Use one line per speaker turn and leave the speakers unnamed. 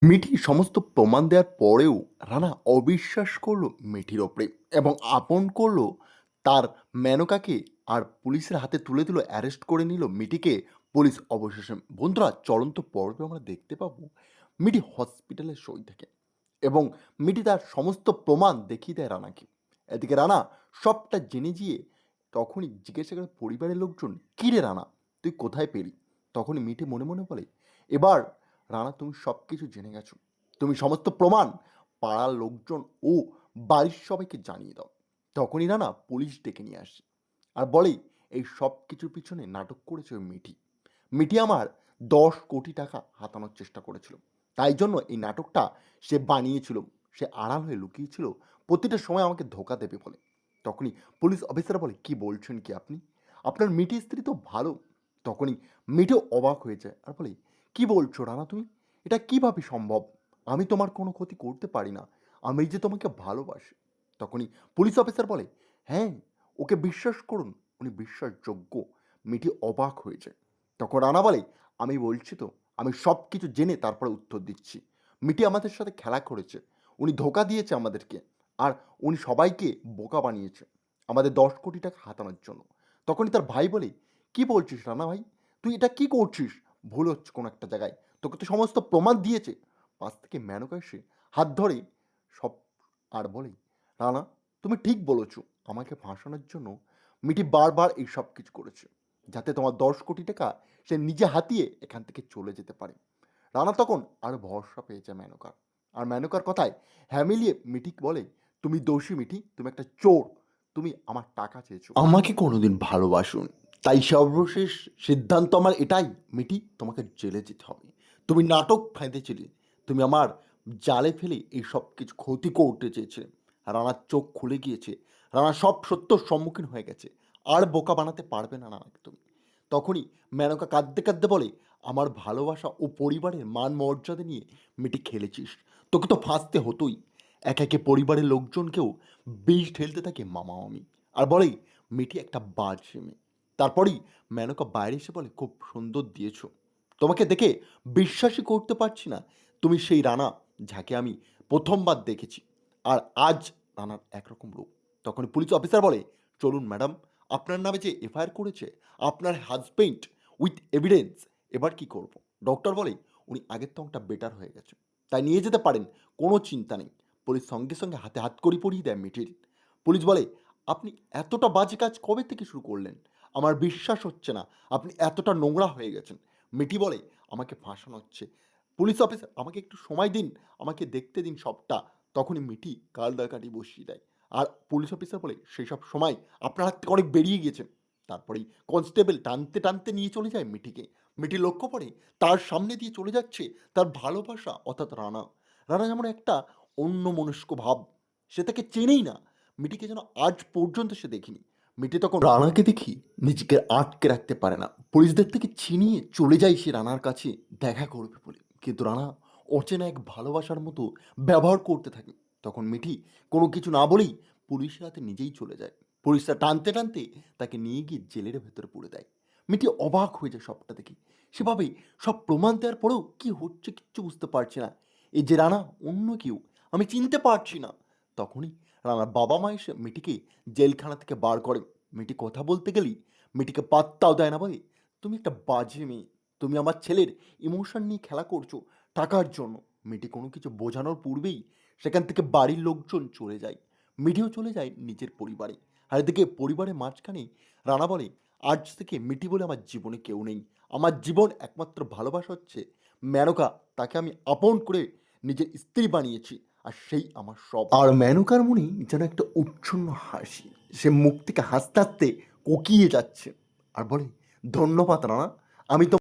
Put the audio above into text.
মিঠি সমস্ত প্রমাণ দেওয়ার পরেও রানা অবিশ্বাস করলো মিঠির ওপরে এবং আপন করলো তার মেনকাকে আর পুলিশের হাতে তুলে দিল, অ্যারেস্ট করে নিল মিঠিকে। পুলিশ অবশেষে বন্ধুরা চলন্ত পর্বে আমরা দেখতে পাবো মিঠি হসপিটালে শুয়ে থাকে এবং মিঠি তার সমস্ত প্রমাণ দেখিয়ে দেয় রানাকে। এদিকে রানা সবটা জেনে গিয়ে তখনই জিজ্ঞাসা করে পরিবারের লোকজন, কী রে রানা, তুই কোথায় পেলি? তখনই মিঠি মনে মনে বলে, এবার রানা তুমি সব কিছু জেনে গেছো, তুমি সমস্ত প্রমাণ পাড়ার লোকজন ও বাড়ির সবাইকে জানিয়ে দাও। তখনই রানা পুলিশ ডেকে নিয়ে আসে আর বলে, এই সব কিছুর পিছনে নাটক করেছে ওই মিঠি। মিঠি আমার 10 কোটি টাকা হাতানোর চেষ্টা করেছিল, তাই জন্য এই নাটকটা সে বানিয়েছিল। সে আড়াল হয়ে লুকিয়েছিল প্রতিটা সময় আমাকে ধোকা দেবে বলে। তখনই পুলিশ অফিসার বলে, কি বলছেন কি আপনি? আপনার মিঠি স্ত্রী তো ভালো। তখনই মিঠেও অবাক হয়ে যায় আর বলে, কি বলছো রানা তুমি? এটা কিভাবে সম্ভব? আমি তোমার কোনো ক্ষতি করতে পারি না, আমি যে তোমাকে ভালোবাসি। তখনই পুলিশ অফিসার বলে, হ্যাঁ, ওকে বিশ্বাস করুন, উনি বিশ্বাসযোগ্য। মিঠি অবাক হয়ে যায়। তখন রানা বলে, আমি বলছি তো, আমি সব কিছু জেনে তারপরে উত্তর দিচ্ছি। মিঠি আমাদের সাথে খেলা করেছে, উনি ধোকা দিয়েছে আমাদেরকে, আর উনি সবাইকে বোকা বানিয়েছে আমাদের 10 কোটি টাকা হাতানোর জন্য। তখনই তার ভাই বলে, কি বলছিস রানা ভাই, তুই এটা কি করছিস? ভুল হচ্ছে কোনো একটা জায়গায়, তোকে তো সমস্ত প্রমাণ দিয়েছে। পাশ থেকে মেনকা এসে হাত ধরে সব আর বলে, রানা তুমি ঠিক বলেছো, আমাকে ফাঁসানোর জন্য মিঠি বারবার এই সব কিছু করেছে, যাতে তোমার 10 কোটি টাকা সে নিজে হাতিয়ে এখান থেকে চলে যেতে পারে। রানা তখন আরো ভরসা পেয়েছে মেনকার, আর মেনকার কথায় হ্যাঁ মিলিয়ে মিঠি বলে, তুমি দোষী মিঠি, তুমি একটা চোর, তুমি আমার টাকা চেয়েছো, আমাকে কোনোদিন ভালোবাসুন, তাই সর্বশেষ সিদ্ধান্ত আমার এটাই, মিঠি তোমাকে জেলে যেতে হবে। তুমি নাটক ফেঁদেছিলে, তুমি আমার জালে ফেলে এই সব কিছু ক্ষতি করতে চেয়েছিলে। রানার চোখ খুলে গিয়েছে, রানা সব সত্যর সম্মুখীন হয়ে গেছে, আর বোকা বানাতে পারবে না রানাকে তুমি। তখনই মেনকা কাঁদতে কাঁদতে বলে, আমার ভালোবাসা ও পরিবারের মান মর্যাদা নিয়ে মিটি খেলেছিস, তোকে তো ফাঁসতে হতোই। একে একে পরিবারের লোকজনকেও বিষ ঢেলতে থাকে মামা মামি, আর বলে মিঠি একটা বাজে মেয়ে। তারপরেই মেনকা বাইরে এসে বলে, খুব সুন্দর দিয়েছো, তোমাকে দেখে বিশ্বাসই করতে পারছি না তুমি সেই রানা যাকে আমি প্রথমবার দেখেছি, আর আজ রানার একরকম রূপ। তখন পুলিশ অফিসার বলে, চলুন ম্যাডাম, আপনার নামে যে এফআইআর করেছে আপনার হাজবেন্ড উইথ এভিডেন্স, এবার কি করব? ডক্টর বলে, উনি আগের তো একটা বেটার হয়ে গেছে, তাই নিয়ে যেতে পারেন, কোনো চিন্তা নেই। পুলিশ সঙ্গে সঙ্গে হাতে হাত করি পরিয়ে দেয় মিঠির। পুলিশ বলে, আপনি এতটা বাজে কাজ কবে থেকে শুরু করলেন? আমার বিশ্বাস হচ্ছে না আপনি এতটা নোংরা হয়ে গেছেন। মিঠি বলে, আমাকে ফাঁসানো হচ্ছে। পুলিশ অফিসার, আমাকে একটু সময় দিন, আমাকে দেখতে দিন সবটা। তখনই মিঠি কাটি বসিয়ে দেয়। আর পুলিশ অফিসার বলে, সেই সব সময় আপনার হাত থেকে অনেক বেরিয়ে গিয়েছে। তারপরেই কনস্টেবল টানতে টানতে নিয়ে চলে যায় মিঠিকে। মিঠি লক্ষ্য করে তার সামনে দিয়ে চলে যাচ্ছে তার ভালোবাসা অর্থাৎ রানা। রানা যেমন একটা অন্য মনস্ক ভাব, সে তাকে চেনেই না, মিঠিকে যেন আজ পর্যন্ত সে দেখিনি। মিঠি তখন রানাকে দেখি নিজেকে আটকে রাখতে পারে না, পুলিশদের থেকে ছিনিয়ে চলে যায় সে রানার কাছে দেখা করবে বলে, কিন্তু রানা অচেনা এক ভালোবাসার মতো ব্যবহার করতে থাকে। তখন মিঠি কোনো কিছু না বলেই পুলিশের হাতে নিজেই চলে যায়। পুলিশরা টানতে টানতে তাকে নিয়ে গিয়ে জেলের ভেতরে পুরে দেয়। মিঠি অবাক হয়ে যায় সবটা দেখে, সেভাবে সব প্রমাণ দেওয়ার পরেও কি হচ্ছে কিচ্ছু বুঝতে পারছে না। এই যে রানা অন্য কেউ, আমি চিনতে পারছি না। তখনই রানার বাবা মা এসে মিঠিকে জেলখানা থেকে বার করে। মিঠি কথা বলতে গেলেই মিঠিকে পাত্তাও দেয় না, বলে, তুমি একটা বাজে মেয়ে, তুমি আমার ছেলের ইমোশন নিয়ে খেলা করছো টাকার জন্য। মিঠি কোনো কিছু বোঝানোর পূর্বেই সেখান থেকে বাড়ির লোকজন চলে যায়। মিঠিও চলে যায় নিজের পরিবারে। আর এদিকে পরিবারের মাঝখানে রানা বলে, আজ থেকে মিঠি বলে আমার জীবনে কেউ নেই, আমার জীবন একমাত্র ভালোবাসা হচ্ছে মেনকা, তাকে আমি আপন করে নিজের স্ত্রী বানিয়েছি, আর সেই আমার সব। আর মেনকার মনে যেন একটা উচ্ছন্ন হাসি, সে মুখ থেকে হাসতে হাসতে কোকিয়ে যাচ্ছে আর বলে, ধন্যবাদ রানা, আমি তো